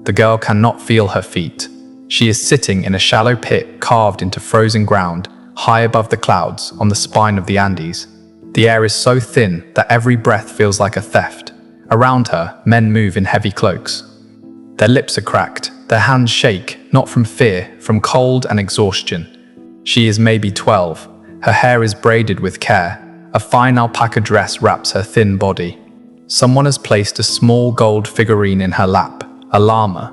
The girl cannot feel her feet. She is sitting in a shallow pit carved into frozen ground, high above the clouds on the spine of the Andes. The air is so thin that every breath feels like a theft. Around her, men move in heavy cloaks. Their lips are cracked, their hands shake, not from fear, from cold and exhaustion. She is maybe 12. Her hair is braided with care. A fine alpaca dress wraps her thin body. Someone has placed a small gold figurine in her lap, a llama,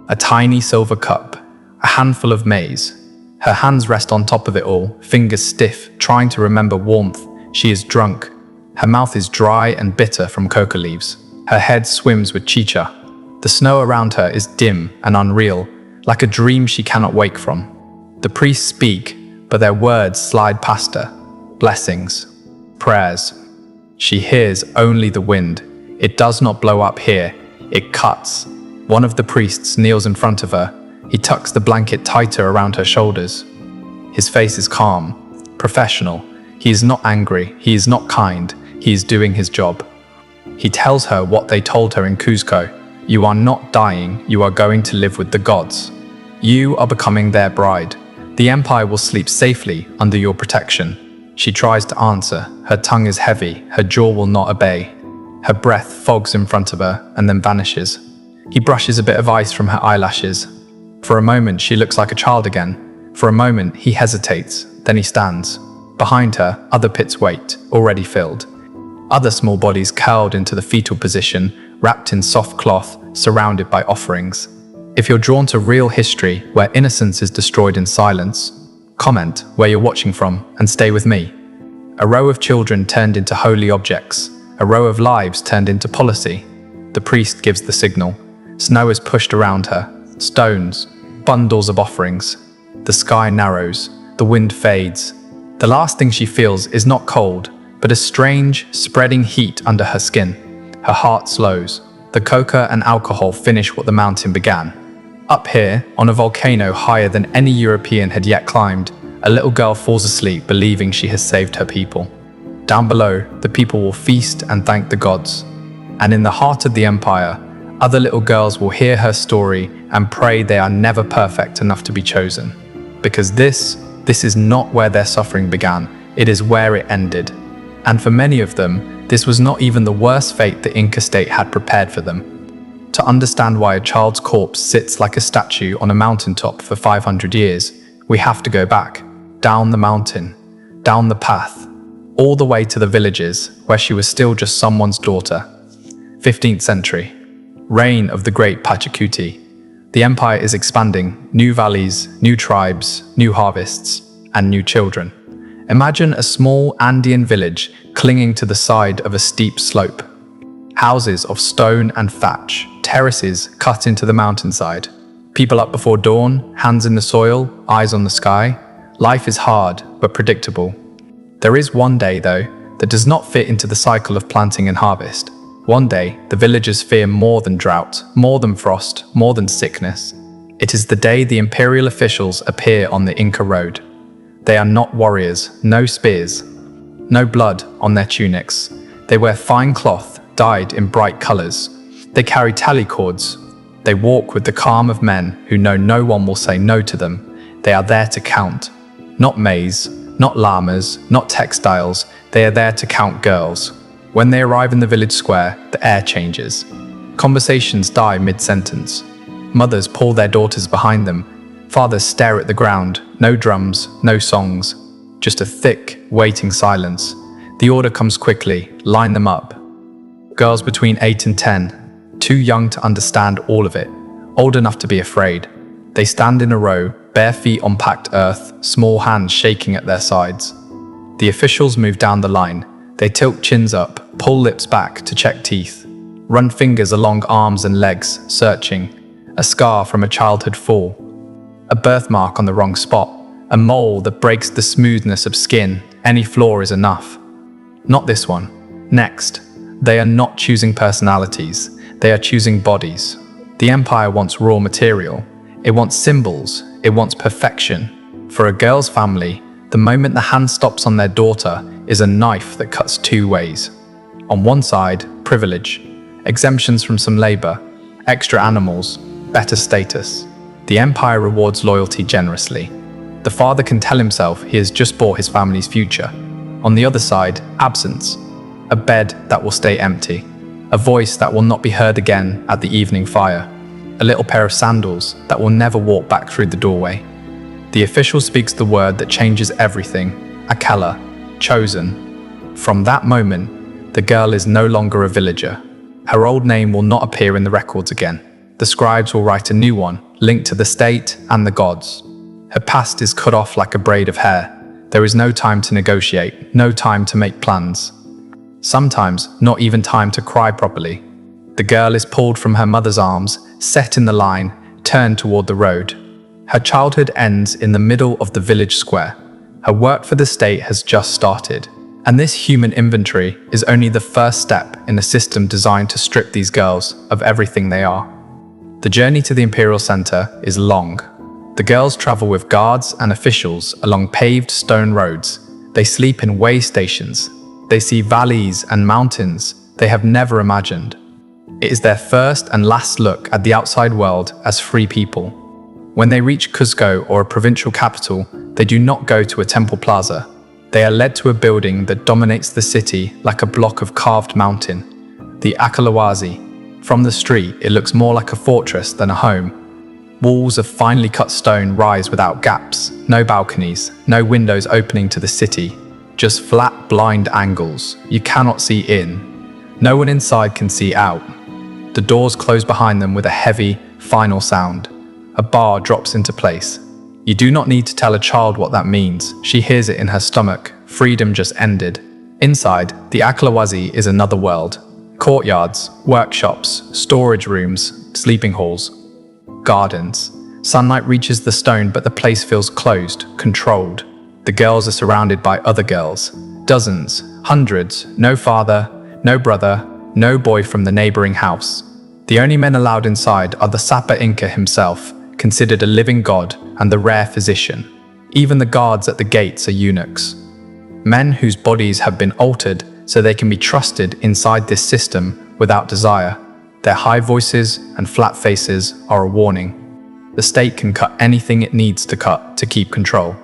a tiny silver cup, a handful of maize. Her hands rest on top of it all, fingers stiff, trying to remember warmth. She is drunk. Her mouth is dry and bitter from coca leaves. Her head swims with chicha. The snow around her is dim and unreal, like a dream she cannot wake from. The priests speak, but their words slide past her. Blessings, prayers. She hears only the wind. It does not blow up here, it cuts. One of the priests kneels in front of her. He tucks the blanket tighter around her shoulders. His face is calm, professional. He is not angry, he is not kind, he is doing his job. He tells her what they told her in Cuzco. You are not dying, you are going to live with the gods. You are becoming their bride. The empire will sleep safely under your protection. She tries to answer. Her tongue is heavy, her jaw will not obey. Her breath fogs in front of her and then vanishes. He brushes a bit of ice from her eyelashes. For a moment, she looks like a child again. For a moment, he hesitates, then he stands. Behind her, other pits wait, already filled. Other small bodies curled into the fetal position, wrapped in soft cloth, surrounded by offerings. If you're drawn to real history where innocence is destroyed in silence, comment where you're watching from and stay with me. A row of children turned into holy objects, a row of lives turned into policy. The priest gives the signal. Snow is pushed around her, stones, bundles of offerings. The sky narrows, the wind fades. The last thing she feels is not cold, but a strange, spreading heat under her skin. Her heart slows. The coca and alcohol finish what the mountain began. Up here, on a volcano higher than any European had yet climbed, a little girl falls asleep believing she has saved her people. Down below, the people will feast and thank the gods. And in the heart of the empire, other little girls will hear her story and pray they are never perfect enough to be chosen. Because this is not where their suffering began, it is where it ended. And for many of them, this was not even the worst fate the Inca state had prepared for them. To understand why a child's corpse sits like a statue on a mountaintop for 500 years, we have to go back, down the mountain, down the path, all the way to the villages where she was still just someone's daughter. 15th century, reign of the great Pachacuti. The empire is expanding, new valleys, new tribes, new harvests, and new children. Imagine a small Andean village clinging to the side of a steep slope. Houses of stone and thatch, terraces cut into the mountainside. People up before dawn, hands in the soil, eyes on the sky. Life is hard, but predictable. There is one day, though, that does not fit into the cycle of planting and harvest. One day, the villagers fear more than drought, more than frost, more than sickness. It is the day the imperial officials appear on the Inca road. They are not warriors, no spears, no blood on their tunics. They wear fine cloth, dyed in bright colors. They carry tally cords. They walk with the calm of men who know no one will say no to them. They are there to count. Not maize, not llamas, not textiles. They are there to count girls. When they arrive in the village square, the air changes. Conversations die mid-sentence. Mothers pull their daughters behind them. Fathers stare at the ground. No drums, no songs. Just a thick, waiting silence. The order comes quickly. Line them up. Girls between 8 and 10. Too young to understand all of it. Old enough to be afraid. They stand in a row, bare feet on packed earth, small hands shaking at their sides. The officials move down the line. They tilt chins up, pull lips back to check teeth, run fingers along arms and legs, searching. A scar from a childhood fall. A birthmark on the wrong spot. A mole that breaks the smoothness of skin. Any flaw is enough. Not this one. Next. They are not choosing personalities. They are choosing bodies. The empire wants raw material. It wants symbols. It wants perfection. For a girl's family, the moment the hand stops on their daughter is a knife that cuts two ways. On one side, privilege, exemptions from some labor, extra animals, better status. The empire rewards loyalty generously. The father can tell himself he has just bought his family's future. On the other side, absence. A bed that will stay empty. A voice that will not be heard again at the evening fire. A little pair of sandals that will never walk back through the doorway. The official speaks the word that changes everything. Akela, chosen. From that moment, the girl is no longer a villager. Her old name will not appear in the records again. The scribes will write a new one, linked to the state and the gods. Her past is cut off like a braid of hair. There is no time to negotiate, no time to make plans. Sometimes, not even time to cry properly. The girl is pulled from her mother's arms, set in the line, turned toward the road. Her childhood ends in the middle of the village square. Her work for the state has just started. And this human inventory is only the first step in a system designed to strip these girls of everything they are. The journey to the Imperial Center is long. The girls travel with guards and officials along paved stone roads. They sleep in way stations. They see valleys and mountains they have never imagined. It is their first and last look at the outside world as free people. When they reach Cuzco or a provincial capital, they do not go to a temple plaza. They are led to a building that dominates the city like a block of carved mountain, the Akalawazi. From the street, it looks more like a fortress than a home. Walls of finely cut stone rise without gaps, no balconies, no windows opening to the city, just flat, blind angles. You cannot see in. No one inside can see out. The doors close behind them with a heavy, final sound. A bar drops into place. You do not need to tell a child what that means. She hears it in her stomach. Freedom just ended. Inside, the Akalawazi is another world. Courtyards, workshops, storage rooms, sleeping halls, gardens. Sunlight reaches the stone, but the place feels closed, controlled. The girls are surrounded by other girls. Dozens, hundreds, no father, no brother, no boy from the neighboring house. The only men allowed inside are the Sapa Inca himself, considered a living god and the rare physician. Even the guards at the gates are eunuchs. Men whose bodies have been altered so they can be trusted inside this system without desire. Their high voices and flat faces are a warning. The state can cut anything it needs to cut to keep control.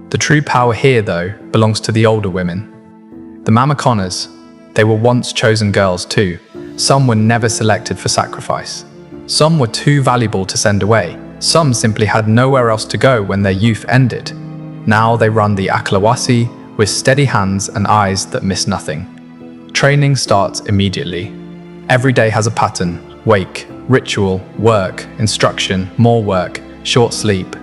The true power here, though, belongs to the older women. The Mamaconas, they were once chosen girls too. Some were never selected for sacrifice. Some were too valuable to send away. Some simply had nowhere else to go when their youth ended. Now they run the Akalawazi with steady hands and eyes that miss nothing. Training starts immediately. Every day has a pattern: wake, ritual, work, instruction, more work, short sleep.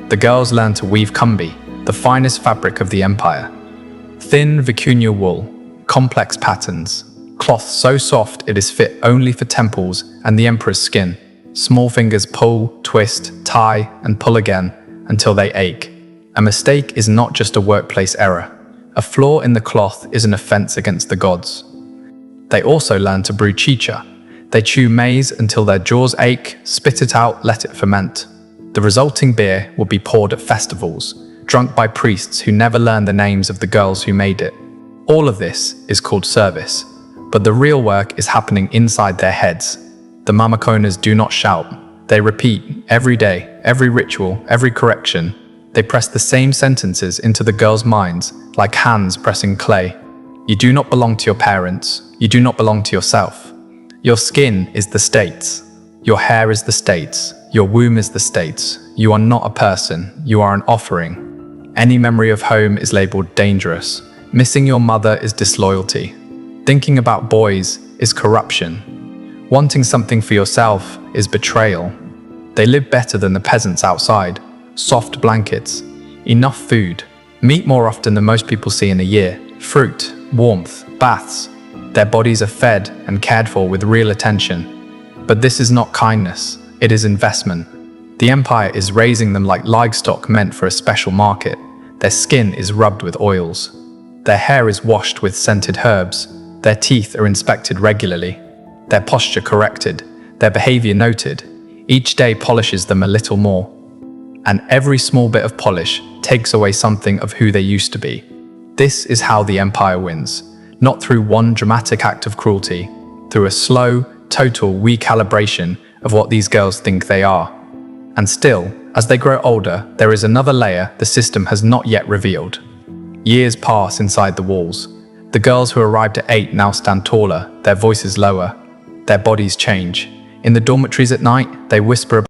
The girls learn to weave kumbi, the finest fabric of the empire. Thin vicuña wool, complex patterns, cloth so soft it is fit only for temples and the emperor's skin. Small fingers pull, twist, tie, and pull again until they ache. A mistake is not just a workplace error. A flaw in the cloth is an offense against the gods. They also learn to brew chicha. They chew maize until their jaws ache, spit it out, let it ferment. The resulting beer will be poured at festivals, drunk by priests who never learn the names of the girls who made it. All of this is called service, but the real work is happening inside their heads. The Mamaconas do not shout. They repeat every day, every ritual, every correction. They press the same sentences into the girls' minds like hands pressing clay. You do not belong to your parents. You do not belong to yourself. Your skin is the state's. Your hair is the state's. Your womb is the state's. You are not a person. You are an offering. Any memory of home is labeled dangerous. Missing your mother is disloyalty. Thinking about boys is corruption. Wanting something for yourself is betrayal. They live better than the peasants outside. Soft blankets, enough food, meat more often than most people see in a year, fruit, warmth, baths. Their bodies are fed and cared for with real attention. But this is not kindness, it is investment. The empire is raising them like livestock meant for a special market. Their skin is rubbed with oils. Their hair is washed with scented herbs. Their teeth are inspected regularly. Their posture corrected, their behavior noted. Each day polishes them a little more. And every small bit of polish takes away something of who they used to be. This is how the empire wins, not through one dramatic act of cruelty, through a slow, total recalibration of what these girls think they are. And still, as they grow older, there is another layer the system has not yet revealed. Years pass inside the walls. The girls who arrived at 8 now stand taller, their voices lower. Their bodies change. In the dormitories at night, they whisper